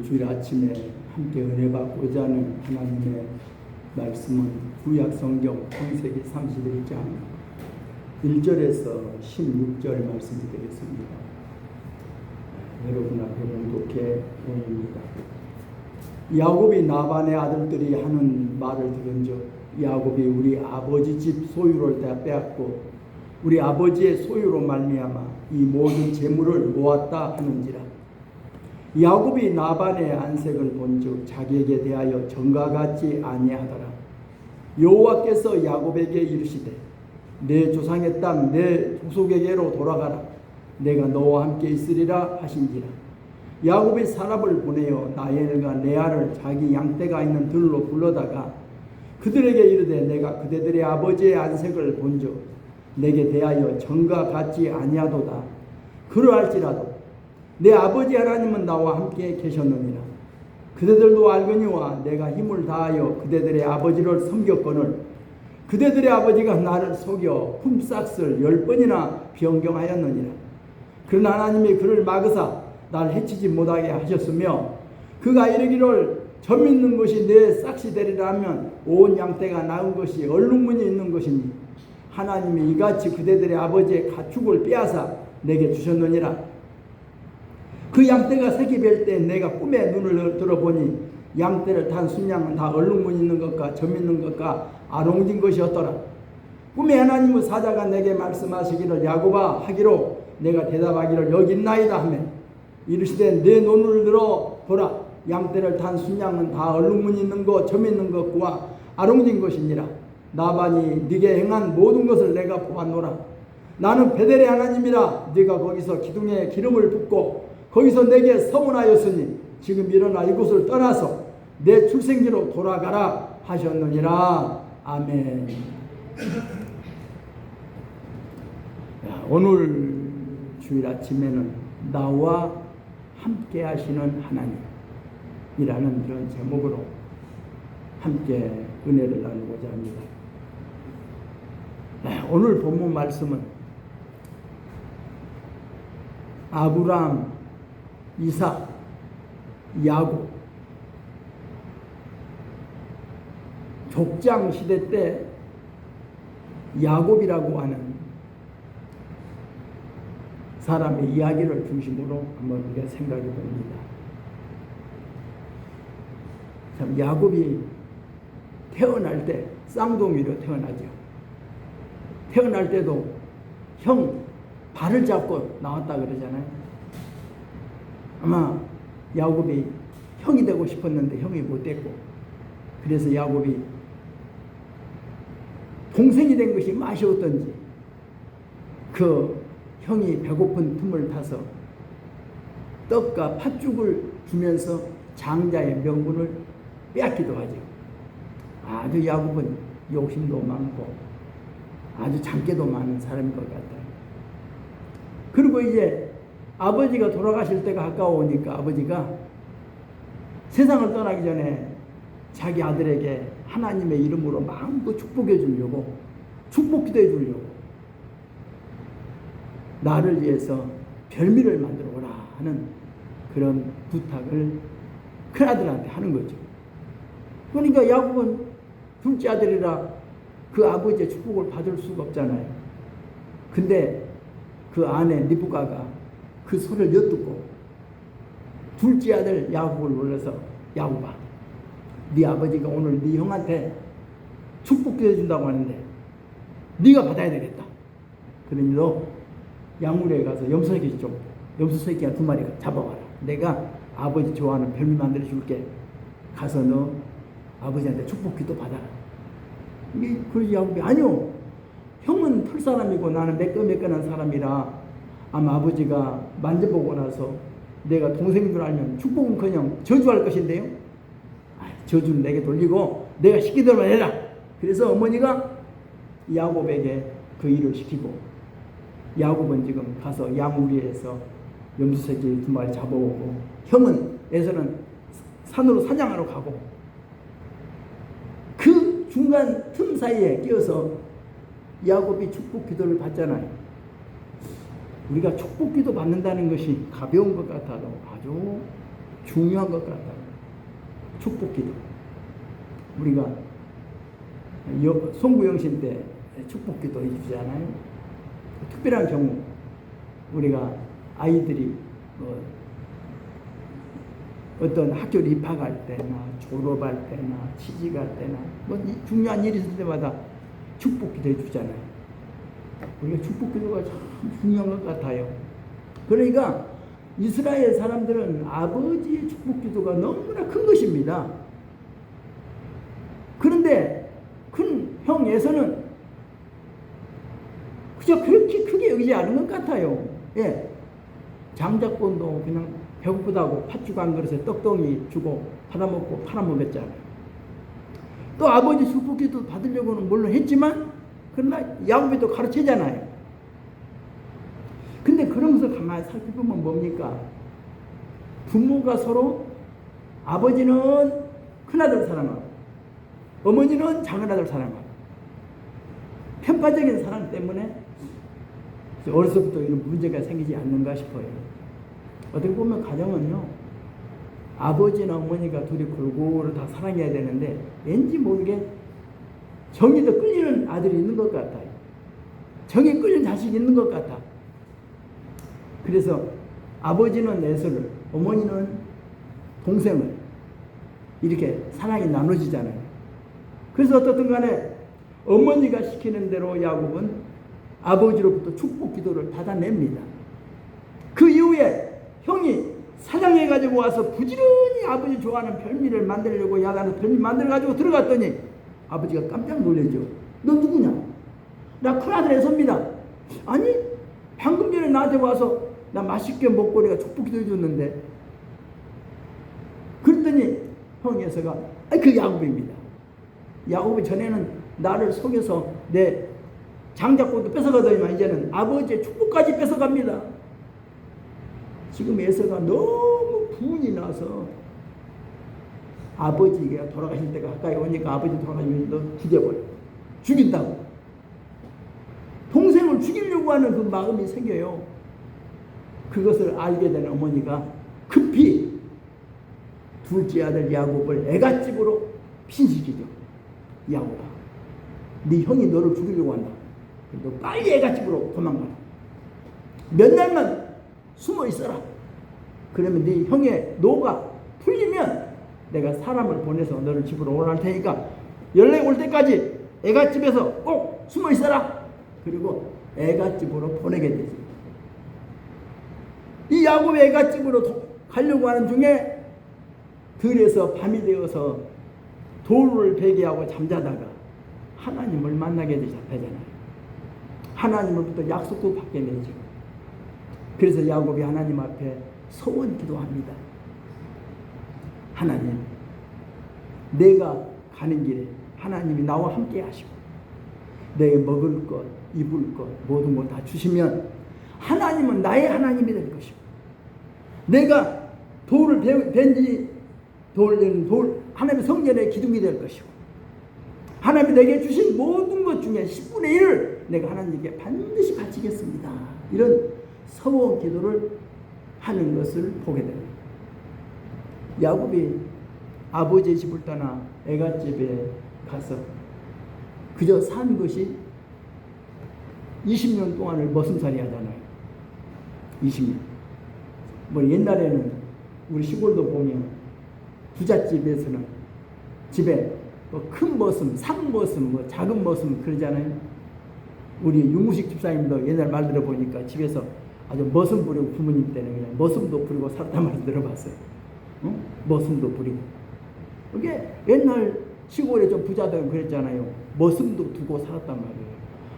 주일 아침에 함께 은혜 받고자 하는 하나님의 말씀은 구약 성경 창세기 31장 1절에서 16절 말씀이 되겠습니다. 여러분 앞에 봉독해 보입니다. 야곱이 나반의 아들들이 하는 말을 들은즉 야곱이 우리 아버지 집 소유를 다 빼앗고 우리 아버지의 소유로 말미암아 이 모든 재물을 모았다 하는지라. 야곱이 나반의 안색을 본즉 자기에게 대하여 정과 같지 아니하더라. 여호와께서 야곱에게 이르시되 내 조상의 땅 내 족속에게로 돌아가라. 내가 너와 함께 있으리라 하신지라. 야곱이 사람을 보내어 라헬과 레아를 자기 양떼가 있는 들로 불러다가 그들에게 이르되 내가 그대들의 아버지의 안색을 본즉 내게 대하여 정과 같지 아니하도다. 그러할지라도 내 아버지 하나님은 나와 함께 계셨느니라. 그대들도 알거니와 내가 힘을 다하여 그대들의 아버지를 섬겼거늘 그대들의 아버지가 나를 속여 품삯을 10번이나 변경하였느니라. 그러나 하나님이 그를 막으사 날 해치지 못하게 하셨으며 그가 이르기를 점 있는 것이 내 싹시 되리라 하면 온 양떼가 나은 것이 얼룩무늬 있는 것이니 하나님이 이같이 그대들의 아버지의 가축을 빼앗아 내게 주셨느니라. 그 양떼가 새끼 뵐 때 내가 꿈에 눈을 들어보니 양떼를 탄 순양은 다 얼룩무늬 있는 것과 점 있는 것과 아롱진 것이었더라. 꿈에 하나님의 사자가 내게 말씀하시기를 야곱아 하기로 내가 대답하기를 여기 있나이다 하며 이르시되 내 눈을 들어 보라. 양떼를 탄 순양은 다 얼룩무늬 있는 것, 점 있는 것과 아롱진 것이니라. 나반이 네게 행한 모든 것을 내가 보았노라. 나는 베델의 하나님이라. 네가 거기서 기둥에 기름을 붓고 거기서 내게 서문하였으니 지금 일어나 이곳을 떠나서 내 출생지로 돌아가라 하셨느니라. 아멘. 오늘 주일 아침에는 나와 함께 하시는 하나님이라는 이런 제목으로 함께 은혜를 나누고자 합니다. 오늘 본문 말씀은 아브라함, 이삭, 야곱 족장 시대 때 야곱이라고 하는 사람의 이야기를 중심으로 한번 우리가 생각해 봅니다. 참 야곱이 태어날 때 쌍둥이로 태어나죠. 태어날 때도 형 발을 잡고 나왔다 그러잖아요. 아마 야곱이 형이 되고 싶었는데 형이 못 됐고 그래서 야곱이 동생이 된 것이 맛이 어떤지 그 형이 배고픈 틈을 타서 떡과 팥죽을 주면서 장자의 명분을 빼앗기도 하죠. 아주 야곱은 욕심도 많고 아주 장깨도 많은 사람인 것 같아요. 그리고 이제 아버지가 돌아가실 때가 가까우니까 아버지가 세상을 떠나기 전에 자기 아들에게 하나님의 이름으로 마음껏 축복해 주려고 축복기도해 주려고 나를 위해서 별미를 만들어 오라 하는 그런 부탁을 큰아들한테 하는 거죠. 그러니까 야곱은 둘째 아들이라 그 아버지의 축복을 받을 수가 없잖아요. 근데 그 아내 리브가가 그 소리를 엿듣고 둘째 아들 야곱을 불러서 야곱아 네 아버지가 오늘 네 형한테 축복해 준다고 하는데 네가 받아야 되겠다. 그러니 너 양물에 가서 염소새끼 좀 염소새끼 2마리 잡아와라. 내가 아버지 좋아하는 별미 만들어 줄게. 가서 너 아버지한테 축복기도 받아라. 이게 그 야곱이 아니요. 형은 풀 사람이고 나는 매끈매끈한 사람이라 아마 아버지가 만져보고 나서 내가 동생인 줄 알면 축복은커녕 저주할 것인데요. 저주는 내게 돌리고 내가 시키대로만 해라. 그래서 어머니가 야곱에게 그 일을 시키고 야곱은 지금 가서 양우리에서 염소새끼 2마리 잡아오고 형은 에서는 산으로 사냥하러 가고 그 중간 틈 사이에 끼어서 야곱이 축복 기도를 받잖아요. 우리가 축복 기도 받는다는 것이 가벼운 것 같아도 아주 중요한 것 같아요. 축복기도. 우리가 송구영신 때 축복기도 해주잖아요. 특별한 경우 우리가 아이들이 어떤 학교를 입학할 때나 졸업할 때나 취직할 때나 중요한 일이 있을 때마다 축복기도 해주잖아요. 우리가 축복기도가 참 중요한 것 같아요. 그러니까 이스라엘 사람들은 아버지의 축복기도가 너무나 큰 것입니다. 그런데 큰 형 에서는 그저 그렇게 크게 여기지 않은 것 같아요. 예. 장자권도 그냥 배고프다고 팥죽 한 그릇에 떡덩이 주고 받아먹고 팔아먹었잖아요. 또 아버지 축복기도 받으려고는 물론 했지만 그러나 야곱이 또 가르치잖아요. 근데 그러면서 가만히 살펴보면 뭡니까? 부모가 서로 아버지는 큰아들 사랑하고 어머니는 작은아들 사랑하고 편파적인 사랑 때문에 어려서부터 이런 문제가 생기지 않는가 싶어요. 어떻게 보면 가정은요, 아버지나 어머니가 둘이 골고루 다 사랑해야 되는데 왠지 모르게 정이 더 끌리는 아들이 있는 것 같아요. 정이 끌리는 자식이 있는 것 같아. 그래서 아버지는 애서를, 어머니는 동생을 이렇게 사랑이 나눠지잖아요. 그래서 어떻든 간에 어머니가 시키는 대로 야곱은 아버지로부터 축복 기도를 받아냅니다. 그 이후에 형이 사냥해가지고 와서 부지런히 아버지 좋아하는 별미를 만들려고 야단에서 별미 만들어가지고 들어갔더니 아버지가 깜짝 놀라죠. 너 누구냐? 나 큰아들 에서입니다. 아니 방금 전에 나한테 와서 나 맛있게 먹고 내가 축복 기도 해줬는데. 그랬더니 형 에서가 그 야곱입니다. 야곱이 전에는 나를 속여서 내 장자권도 뺏어가더니만 이제는 아버지의 축복까지 뺏어갑니다. 지금 에서가 너무 분이 나서 아버지가 돌아가실 때가 가까이 오니까 아버지 돌아가시면 너 죽여버려. 죽인다고. 동생을 죽이려고 하는 그 마음이 생겨요. 그것을 알게 된 어머니가 급히 둘째 아들 야곱을 애갓집으로 피신시키죠. 야곱아, 네 형이 너를 죽이려고 한다. 너 빨리 애갓집으로 도망가라. 몇 날만 숨어 있어라. 그러면 네 형의 노가 풀리면 내가 사람을 보내서 너를 집으로 오라 할 테니까 연락 올 때까지 애갓집에서 꼭 숨어 있어라. 그리고 애갓집으로 보내게 되지. 이 야곱이 애갓집으로 가려고 하는 중에 들에서 밤이 되어서 돌을 베개하고 잠자다가 하나님을 만나게 되잖아요. 하나님으로부터 약속도 받게 되죠. 그래서 야곱이 하나님 앞에 소원 기도합니다. 하나님, 내가 가는 길에 하나님이 나와 함께 하시고 내게 먹을 것, 입을 것 모든 걸 다 주시면 하나님은 나의 하나님이 될 것이고 내가 돌을 벤지 하나님의 성전의 기둥이 될 것이고 하나님이 내게 주신 모든 것 중에 10분의 1을 내가 하나님께 반드시 바치겠습니다. 이런 서원 기도를 하는 것을 보게 됩니다. 야곱이 아버지의 집을 떠나 애갓집에 가서 그저 산 것이 20년 동안을 머슴살이 하잖아요. 20년. 뭐 옛날에는 우리 시골도 보면 부잣집에서는 집에 뭐 큰 머슴, 상머슴, 뭐 작은 머슴 그러잖아요. 우리 윤무식 집사님도 옛날 말 들어보니까 집에서 아주 머슴 부리고 부모님 때는 그냥 머슴도 부리고 살았단 말 들어봤어요. 응? 머슴도 부리고. 그게 옛날 시골에 좀 부자들은 그랬잖아요. 머슴도 두고 살았단 말이에요.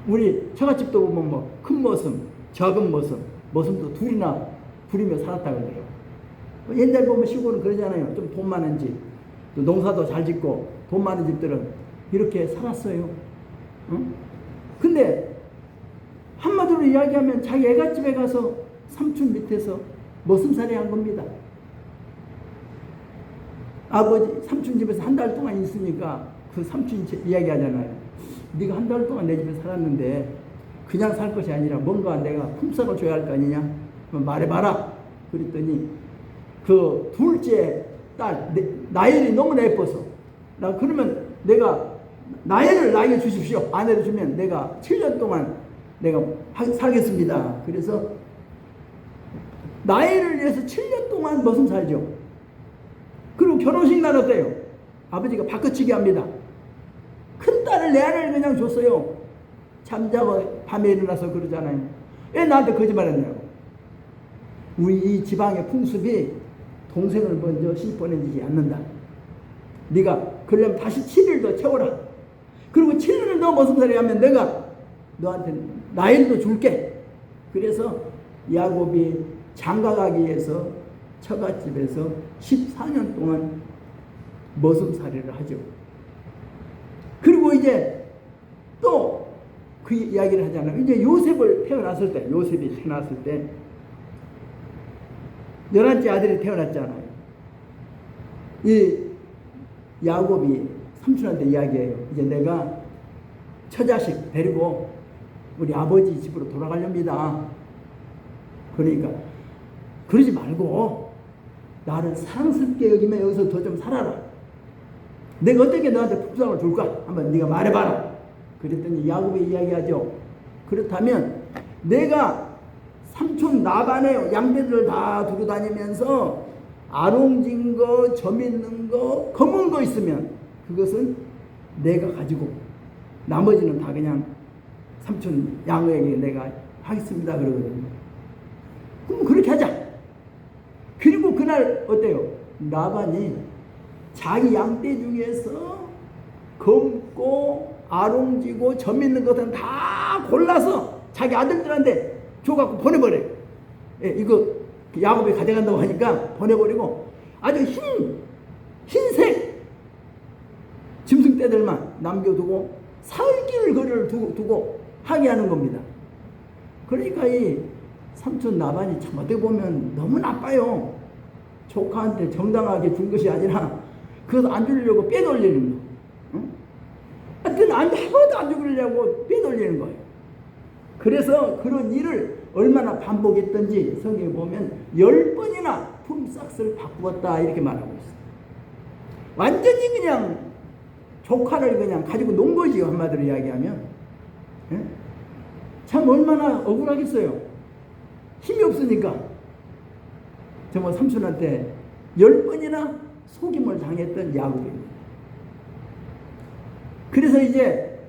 우리 처갓집도 보면 뭐 큰 머슴, 작은 머슴도 둘이나 부리며 살았다 그래요. 옛날 보면 시골은 그러잖아요. 좀 돈 많은 집, 또 농사도 잘 짓고 돈 많은 집들은 이렇게 살았어요. 응? 근데 한마디로 이야기하면 자기 애갓집에 가서 삼촌 밑에서 머슴살이 한 겁니다. 아버지 삼촌 집에서 한 달 동안 있으니까 그 삼촌이 이야기하잖아요. 네가 한 달 동안 내 집에 살았는데 그냥 살 것이 아니라 뭔가 내가 품삯을 줘야 할 거 아니냐? 말해봐라. 그랬더니 그 둘째 딸 나엘이 너무나 예뻐서 나 그러면 내가 나엘을 나에게 주십시오. 아내를 주면 내가 7년 동안 내가 살겠습니다. 그래서 나엘을 위해서 7년 동안 머슴 살죠. 그리고 결혼식 날 어때요? 아버지가 바꿔치기 합니다. 큰 딸을 내 아내를 그냥 줬어요. 잠자고 밤에 일어나서 그러잖아요. 왜 나한테 거짓말했냐고. 우리 이 지방의 풍습이 동생을 먼저 씹어내지 않는다. 네가 그러려면 다시 7일 더 채워라. 그리고 7일을 더 머슴살이 하면 내가 너한테 나일도 줄게. 그래서 야곱이 장가가기 위해서 처갓집에서 14년 동안 머슴살이를 하죠. 그리고 이제 또 그 이야기를 하잖아요. 이제 요셉이 태어났을 때 11째 아들이 태어났잖아요. 이 야곱이 삼촌한테 이야기해요. 이제 내가 처자식 데리고 우리 아버지 집으로 돌아가렵니다. 그러니까 그러지 말고 나를 사랑스럽게 여기면 여기서 더 좀 살아라. 내가 어떻게 너한테 풍성을 줄까? 한번 네가 말해봐라. 그랬더니 야곱이 이야기하죠. 그렇다면 내가 삼촌 나반에 양떼들을 다 두고 다니면서 아롱진 거, 점 있는 거, 검은 거 있으면 그것은 내가 가지고 나머지는 다 그냥 삼촌 양에게 내가 하겠습니다. 그러거든요. 그럼 그렇게 하자. 그리고 그날 어때요? 나반이 자기 양떼 중에서 검고 아롱지고 점 있는 것은 다 골라서 자기 아들들한테 줘갖고 보내버려요. 예, 이거 야곱이 가져간다고 하니까 보내버리고 아주 흰색 짐승떼들만 남겨두고 살길 거리를 두고 하게 하는 겁니다. 그러니까 이 삼촌 나반이 참 어떻게 보면 너무 나빠요. 조카한테 정당하게 준 것이 아니라 그것을 안 주려고 빼돌리는 거. 응? 하여튼 아무것도 안 주려고 빼돌리는 거예요. 그래서 그런 일을 얼마나 반복했던지 성경에 보면 10번이나 품삯을 바꾸었다 이렇게 말하고 있어요. 완전히 그냥 조카를 그냥 가지고 논 거지요. 한마디로 이야기하면. 예? 참 얼마나 억울하겠어요. 힘이 없으니까. 정말 삼촌한테 10번이나 속임을 당했던 야곱입니다. 그래서 이제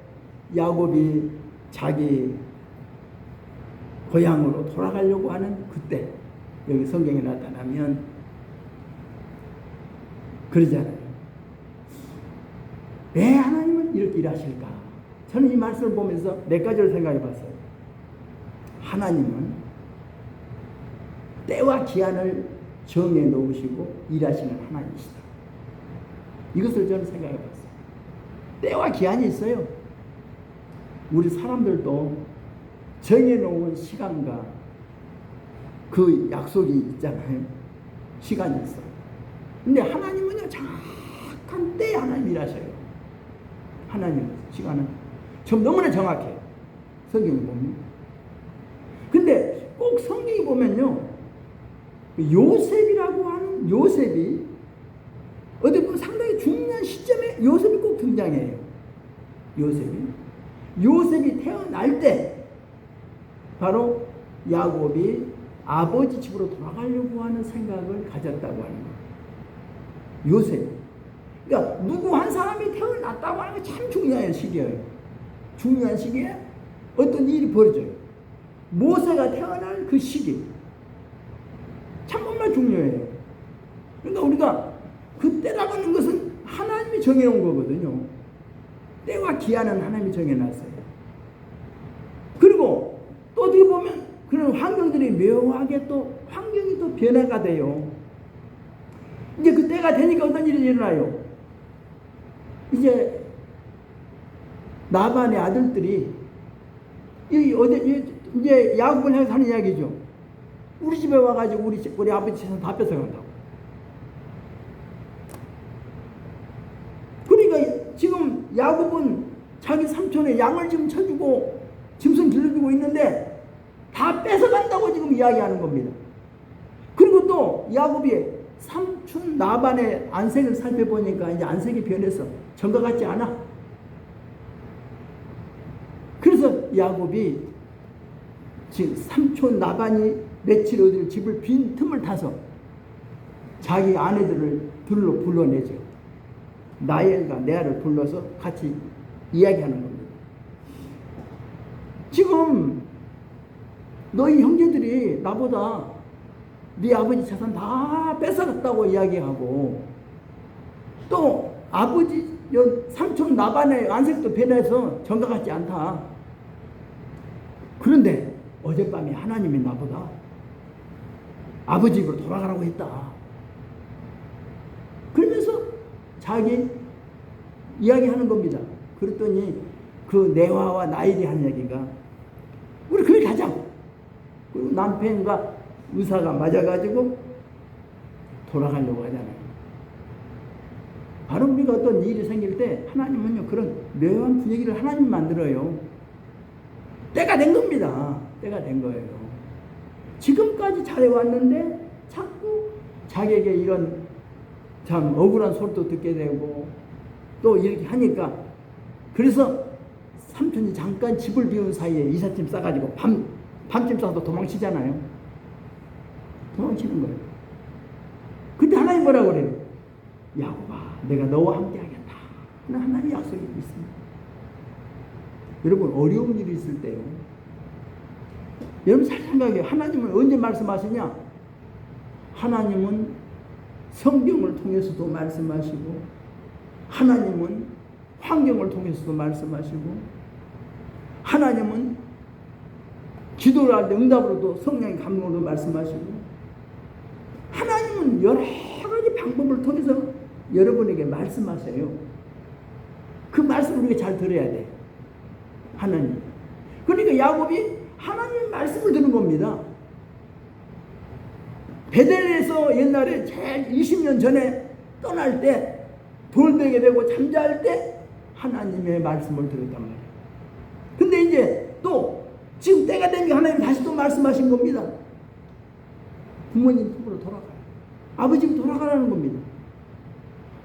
야곱이 자기 고향으로 돌아가려고 하는 그때 여기 성경에 나타나면 그러잖아요. 왜 하나님은 이렇게 일하실까? 저는 이 말씀을 보면서 몇 가지를 생각해 봤어요. 하나님은 때와 기한을 정해 놓으시고 일하시는 하나님이시다. 이것을 저는 생각해 봤어요. 때와 기한이 있어요. 우리 사람들도 정해놓은 시간과 그 약속이 있잖아요. 시간이 있어요. 근데 하나님은요, 정확한 때에 하나님 일하셔요. 하나님 시간은 좀 너무나 정확해요. 성경에 보면. 근데 꼭 성경에 보면요, 요셉이라고 하는 요셉이 어디 보면 상당히 중요한 시점에 요셉이 꼭 등장해요. 요셉이 태어날 때 바로 야곱이 아버지 집으로 돌아가려고 하는 생각을 가졌다고 하는 거예요. 요셉. 그러니까 누구 한 사람이 태어났다고 하는 게 참 중요한 시기예요. 중요한 시기에 어떤 일이 벌어져요. 모세가 태어날 그 시기. 참 정말 중요해요. 그러니까 우리가 그때라고 하는 것은 하나님이 정해놓은 거거든요. 때와 기한은 하나님이 정해놨어요. 그리고 또 어떻게 보면 그런 환경들이 묘하게 또 환경이 또 변화가 돼요. 이제 그 때가 되니까 어떤 일이 일어나요? 이제 나반의 아들들이 이제 야곱을 향해서 하는 이야기죠. 우리 집에 와가지고 우리 아버지 재산 다 뺏어간다고. 그러니까 지금 야곱은 자기 삼촌의 양을 지금 쳐주고 짐승 길러주고 있는데 다 뺏어간다고 지금 이야기하는 겁니다. 그리고 또 야곱이 삼촌 라반의 안색을 살펴보니까 이제 안색이 변해서 전과 같지 않아. 그래서 야곱이 지금 삼촌 라반이 며칠 어디를 집을 빈 틈을 타서 자기 아내들을 불러내죠. 라헬과 레아를 불러서 같이 이야기하는 겁니다. 지금 너희 형제들이 나보다 네 아버지 재산 다 뺏어갔다고 이야기하고 또 아버지 삼촌 라반의 안색도 변해서 전과 같지 않다. 그런데 어젯밤에 하나님이 나보다 아버지 집으로 돌아가라고 했다. 그러면서 자기 이야기하는 겁니다. 그랬더니 그 네화와 나일이 한 얘기가 우리 거기 가자. 그리고 남편과 의사가 맞아가지고 돌아가려고 하잖아요. 바로 우리가 어떤 일이 생길 때 하나님은요 그런 묘한 분위기를 하나님 만들어요. 때가 된 겁니다. 때가 된 거예요. 지금까지 잘해왔는데 자꾸 자기에게 이런 참 억울한 소리도 듣게 되고 또 이렇게 하니까 그래서 삼촌이 잠깐 집을 비운 사이에 이삿짐 싸가지고 밤짐 싸서 도망치잖아요. 도망치는 거예요. 근데 하나님 뭐라고 그래요? 야곱아 내가 너와 함께 하겠다. 하나님의 약속이 있습니다. 여러분 어려운 일이 있을 때요. 여러분 잘 생각해요. 하나님은 언제 말씀하시냐? 하나님은 성경을 통해서도 말씀하시고 하나님은 환경을 통해서도 말씀하시고 하나님은 기도를 할 때 응답으로도 성령의 감동으로도 말씀하시고 하나님은 여러 가지 방법을 통해서 여러분에게 말씀하세요. 그 말씀을 우리가 잘 들어야 돼. 하나님. 그러니까 야곱이 하나님의 말씀을 듣는 겁니다. 베델에서 옛날에 제일 20년 전에 떠날 때 돌베개 되고 잠잘 때 하나님의 말씀을 들었단 말이에요. 근데 이제 또 지금 때가 되니까 하나님 다시 또 말씀하신 겁니다. 부모님 집으로 돌아가요. 아버지 집으로 돌아가라는 겁니다.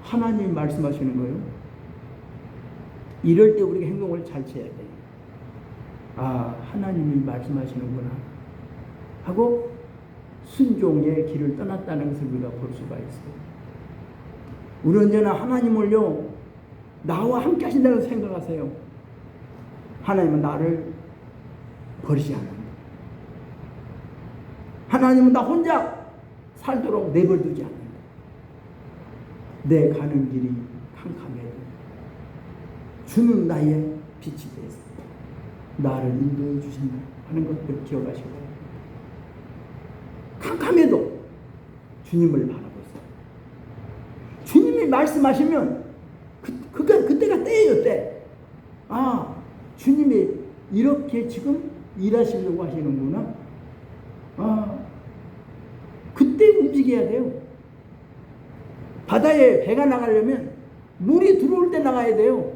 하나님이 말씀하시는 거예요. 이럴 때 우리가 행동을 잘 취해야 돼요. 아, 하나님이 말씀하시는구나 하고 순종의 길을 떠났다는 것을 우리가 볼 수가 있어요. 우리 언제나 하나님을요 나와 함께 하신다고 생각하세요. 하나님은 나를 버리지 않는다. 하나님은 나 혼자 살도록 내버려두지 않는다. 내 가는 길이 캄캄해도 주는 나의 빛이 되어서 나를 인도해 주신다 하는 것을 기억하시고 캄캄해도 주님을 바라보세요. 주님이 말씀하시면 그때가 때예요. 때. 아 주님이 이렇게 지금 일하시려고 하시는구나. 아 그때 움직여야 돼요. 바다에 배가 나가려면 물이 들어올 때 나가야 돼요.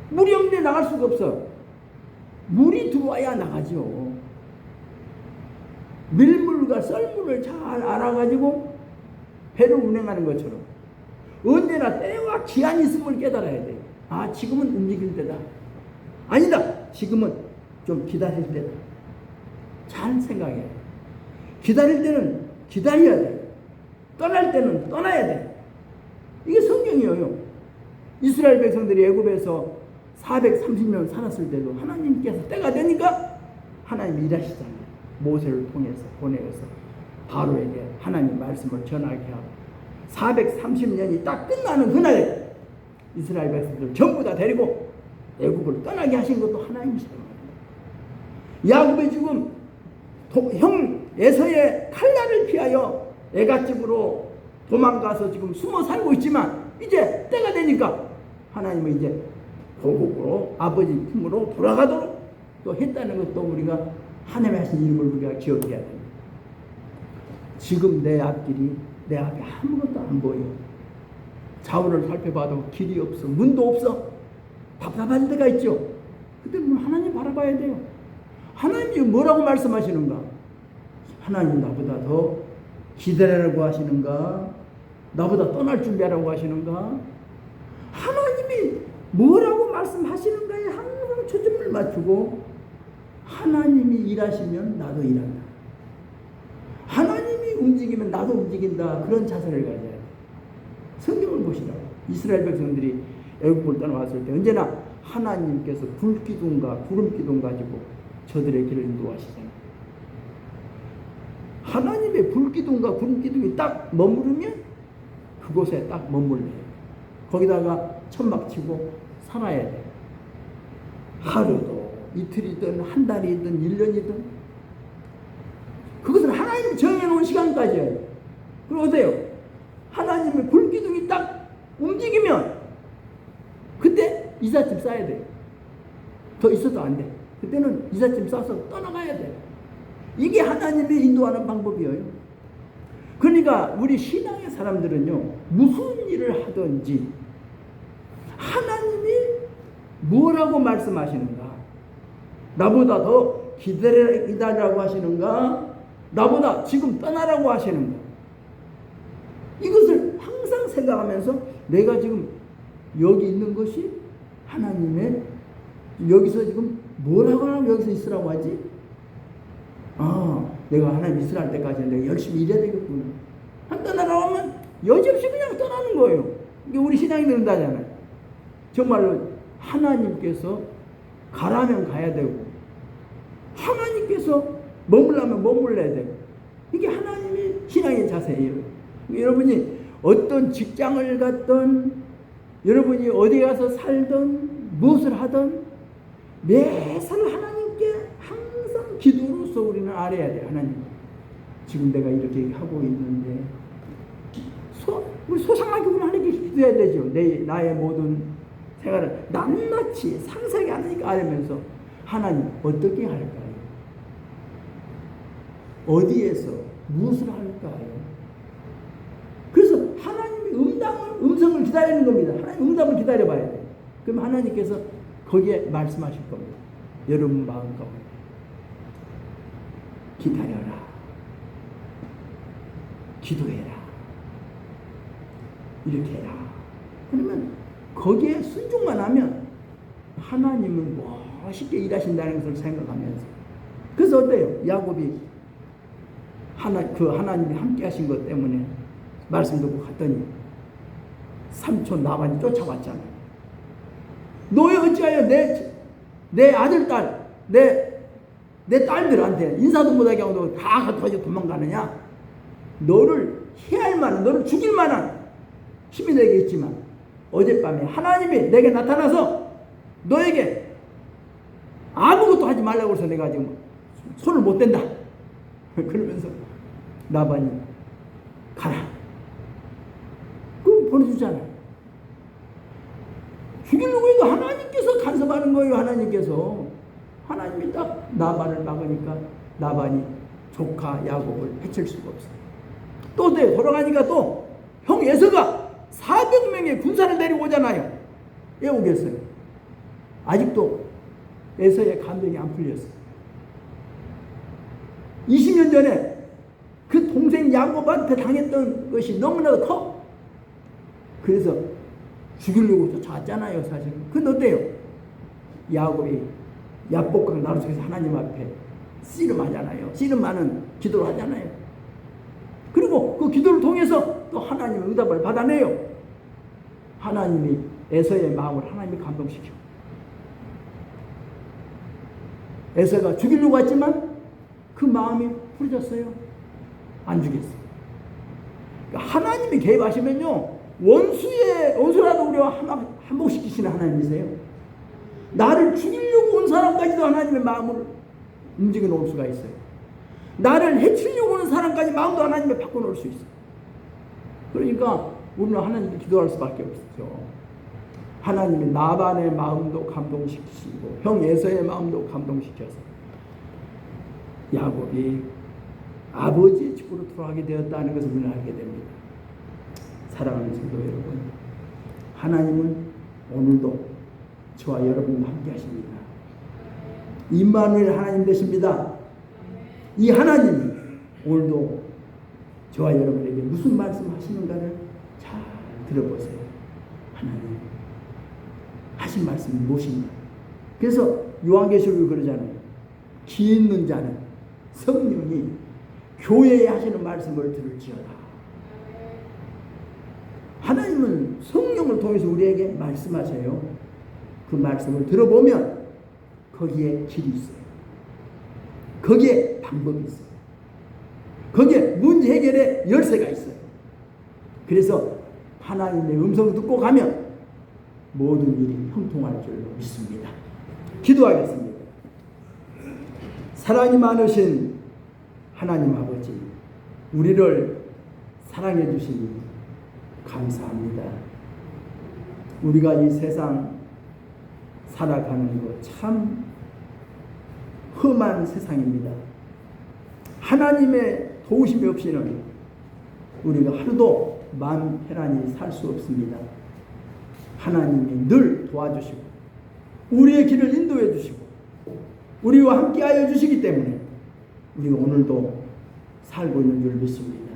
물이 없는데 나갈 수가 없어. 물이 들어와야 나가죠. 밀물과 썰물을 잘 알아가지고 배를 운행하는 것처럼 언제나 때와 기한이 있음을 깨달아야 돼요. 아 지금은 움직일 때다. 아니다. 지금은 좀 기다릴 때다. 잘 생각해요. 기다릴 때는 기다려야 돼요. 떠날 때는 떠나야 돼요. 이게 성경이에요. 이스라엘 백성들이 애굽에서 430년 살았을 때도 하나님께서 때가 되니까 하나님이 일하시잖아요. 모세를 통해서 보내서 바로에게 하나님 말씀을 전하게 하고 430년이 딱 끝나는 그날에 이스라엘 백성들 전부 다 데리고 애굽을 떠나게 하신 것도 하나님이시다. 야곱이 지금 형 에서의 칼날을 피하여 애갓집으로 도망가서 지금 숨어 살고 있지만 이제 때가 되니까 하나님은 이제 고국으로 아버지 품으로 돌아가도록 또 했다는 것도 우리가 하나님이 하신 일을 우리가 기억해야 됩니다. 지금 내 앞길이 내 앞에 아무것도 안 보여. 좌우를 살펴봐도 길이 없어. 문도 없어. 답답할 때가 있죠. 그때 하나님 바라봐야 돼요. 하나님 지금 뭐라고 말씀하시는가? 하나님 나보다 더 기다리라고 하시는가? 나보다 떠날 준비하라고 하시는가? 하나님이 뭐라고 말씀하시는가에 항상 초점을 맞추고 하나님이 일하시면 나도 일한다. 하나님이 움직이면 나도 움직인다. 그런 자세를 가져야 돼. 성경을 보시라고. 이스라엘 백성들이 애국을 떠나왔을 때 언제나 하나님께서 불기둥과 구름기둥 가지고 저들의 길을 인도하시잖아요. 하나님의 불기둥과 구름기둥이 딱 머무르면 그곳에 딱 머물러요. 거기다가 천막 치고 살아야 돼. 하루도 이틀이든 한 달이든 1년이든 그것은 하나님이 정해놓은 시간까지예요. 그럼 어때요? 하나님의 불기둥이 딱 움직이면 그때 이삿짐 싸야 돼요. 더 있어도 안 돼. 그때는 이삿짐 싸서 떠나가야 돼. 이게 하나님이 인도하는 방법이에요. 그러니까 우리 신앙의 사람들은요, 무슨 일을 하든지 하나님이 뭐라고 말씀하시는가? 나보다 더 기다리라고 하시는가? 나보다 지금 떠나라고 하시는가? 이것을 항상 생각하면서 내가 지금 여기 있는 것이 하나님의, 여기서 지금 뭐라고 하면 여기서 있으라고 하지? 내가 하나님 있으라 할 때까지 내가 열심히 일해야 되겠구나. 떠나라고 하면 여지없이 그냥 떠나는 거예요. 이게 우리 신앙이 그런다잖아요. 정말로 하나님께서 가라면 가야 되고 하나님께서 머물라면 머물러야 되고 이게 하나님의 신앙의 자세예요. 여러분이 어떤 직장을 갔든 여러분이 어디 가서 살든 무엇을 하든 매사 하나님께 항상 기도로서 우리는 알아야 돼요. 하나님, 지금 내가 이렇게 하고 있는데 우리 소상하게 우리 하나님께 기도해야 되죠. 나의 모든 생활을 낱낱이 상세하게 하나님께 알면서 하나님 어떻게 할까요? 어디에서 무엇을 할까요? 그래서 하나님의 음성을 기다리는 겁니다. 하나님 응답을 기다려봐야 돼요. 그럼 하나님께서 거기에 말씀하실 겁니다. 여러분 마음 가운데 기다려라. 기도해라. 이렇게 해라. 그러면 거기에 순종만 하면 하나님은 멋있게 일하신다는 것을 생각하면서, 그래서 어때요? 야곱이 하나님이 함께 하신 것 때문에 말씀 듣고 갔더니 삼촌 라반이 쫓아왔잖아요. 너희 어찌하여 내 아들 딸 내 딸들한테 인사도 못하게 하고 다 가지고 도망가느냐? 너를 해할 만한, 너를 죽일 만한 힘이 내게 있지만 어젯밤에 하나님이 내게 나타나서 너에게 아무것도 하지 말라고 해서 내가 지금 손을 못 댄다. 그러면서 라반이 가라. 그거 보내주잖아요. 죽이려고 해도 하나님께서 간섭하는 거예요. 하나님이 딱 라반을 막으니까 라반이 조카 야곱을 해칠 수가 없어요. 또 돌아가니까 또 형 에서가 400명의 군사를 데리고 오잖아요. 왜 오겠어요? 아직도 에서의 감정이 안 풀렸어요. 20년 전에 그 동생 야곱한테 당했던 것이 너무나도 커. 그래서 죽이려고 쫓아왔잖아요, 사실은. 근데 어때요? 야곱이 야복강 나루 속에서 하나님 앞에 씨름하잖아요. 씨름하는 기도를 하잖아요. 그리고 그 기도를 통해서 또 하나님의 응답을 받아내요. 하나님이 에서의 마음을 하나님이 감동시켜. 에서가 죽이려고 했지만 그 마음이 풀어졌어요. 안 죽였어요. 그러니까 하나님이 개입하시면요, 원수라도 우리와 한복시키시는 하나님이세요. 나를 죽이려고 온 사람까지도 하나님의 마음을 움직여 놓을 수가 있어요. 나를 해치려고 오는 사람까지 마음도 하나님의 바꿔놓을 수 있어요. 그러니까 우리는 하나님께 기도할 수밖에 없죠. 하나님이 나반의 마음도 감동시키시고 형 에서의 마음도 감동시켜서 야곱이 아버지의 집으로 돌아가게 되었다는 것을 우리는 알게 됩니다. 사랑하는 성도 여러분, 하나님은 오늘도 저와 여러분과 함께 하십니다. 임마누엘 하나님 되십니다. 이 하나님이 오늘도 저와 여러분에게 무슨 말씀하시는가를 잘 들어보세요. 하나님 하신 말씀이 무엇인가? 그래서 요한계시록이 그러잖아요. 귀 있는 자는 성령이 교회에 하시는 말씀을 들을지어다. 하나님은 성령을 통해서 우리에게 말씀하세요. 그 말씀을 들어보면 거기에 길이 있어요. 거기에 방법이 있어요. 거기에 문제 해결의 열쇠가 있어요. 그래서 하나님의 음성을 듣고 가면 모든 일이 형통할 줄로 믿습니다. 기도하겠습니다. 사랑이 많으신 하나님 아버지, 우리를 사랑해 주시니 감사합니다. 우리가 이 세상 살아가는 것 참 험한 세상입니다. 하나님의 도우심이 없이는 우리가 하루도 마음 편안히 살 수 없습니다. 하나님이 늘 도와주시고 우리의 길을 인도해 주시고 우리와 함께하여 주시기 때문에 우리가 오늘도 살고 있는 줄 믿습니다.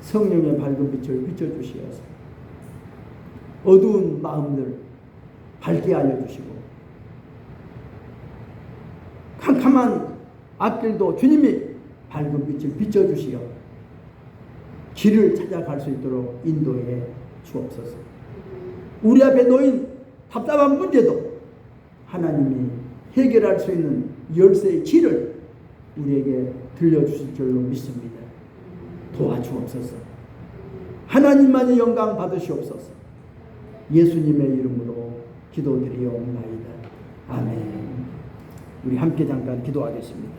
성령의 밝은 빛을 비춰주시어서 어두운 마음들 밝게 하여 주시고 캄캄한 앞길도 주님이 밝은 빛을 비춰주시어 길을 찾아갈 수 있도록 인도해 주옵소서. 우리 앞에 놓인 답답한 문제도 하나님이 해결할 수 있는 열쇠의 길을 우리에게 들려주실 줄로 믿습니다. 도와주옵소서. 하나님만이 영광 받으시옵소서. 예수님의 이름으로 기도드리옵나이다. 아멘. 우리 함께 잠깐 기도하겠습니다.